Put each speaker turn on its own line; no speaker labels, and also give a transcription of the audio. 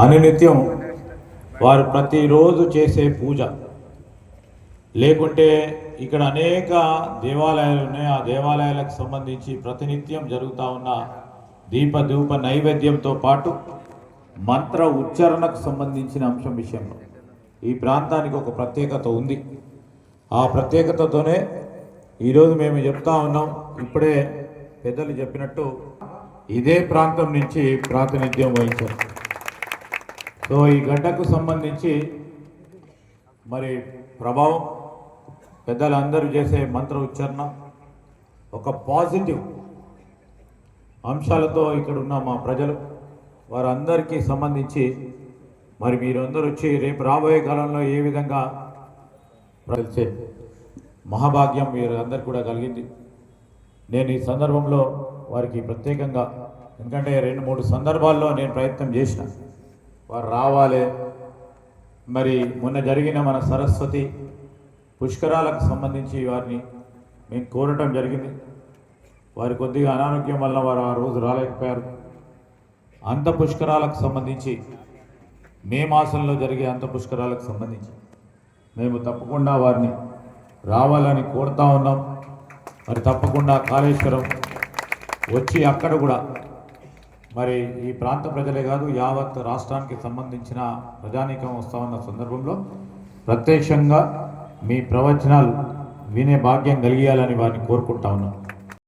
అనునిత్యం వారు ప్రతిరోజు చేసే పూజ, లేకుంటే ఇక్కడ అనేక దేవాలయాలు ఉన్నాయి. ఆ దేవాలయాలకు సంబంధించి ప్రతినిత్యం జరుగుతూ ఉన్న దీపధూప నైవేద్యంతో పాటు మంత్ర ఉచ్చారణకు సంబంధించిన అంశం విషయంలో ఈ ప్రాంతానికి ఒక ప్రత్యేకత ఉంది. ఆ ప్రత్యేకతతోనే ఈరోజు మేము చెప్తా ఉన్నాం. ఇప్పుడే పెద్దలు చెప్పినట్టు ఇదే ప్రాంతం నుంచి ప్రాతినిధ్యం వహించారు. సో ఈ గడ్డకు సంబంధించి మరి ప్రభావం, పెద్దలందరూ చేసే మంత్ర ఉచ్చారణ ఒక పాజిటివ్ అంశాలతో ఇక్కడ ఉన్న మా ప్రజలు వారందరికీ సంబంధించి మరి మీరందరూ వచ్చి రేపు రాబోయే కాలంలో ఏ విధంగా తెలిసే మహాభాగ్యం వీరందరికీ కూడా కలిగింది. నేను ఈ సందర్భంలో వారికి ప్రత్యేకంగా, ఎందుకంటే 2-3 సందర్భాల్లో నేను ప్రయత్నం చేసిన వారు రావాలి. మరి మొన్న జరిగిన మన సరస్వతి పుష్కరాలకు సంబంధించి వారిని మేము కోరటం జరిగింది. వారి కొద్దిగా అనారోగ్యం వల్ల వారు ఆ రోజు రాలేకపోయారు. అంత పుష్కరాలకు సంబంధించి మే మాసంలో జరిగే అంత పుష్కరాలకు సంబంధించి మేము తప్పకుండా వారిని రావాలని కోరుతా ఉన్నాం. మరి తప్పకుండా కాళేశ్వరం వచ్చి అక్కడ కూడా మరి ఈ ప్రాంత ప్రజలే కాదు యావత్ రాష్ట్రానికి సంబంధించిన ప్రజానీకం వస్తూ ఉన్న సందర్భంలో ప్రత్యక్షంగా మీ ప్రవచనాలు వినే భాగ్యం కలిగియాలని వారిని కోరుకుంటా ఉన్నాం.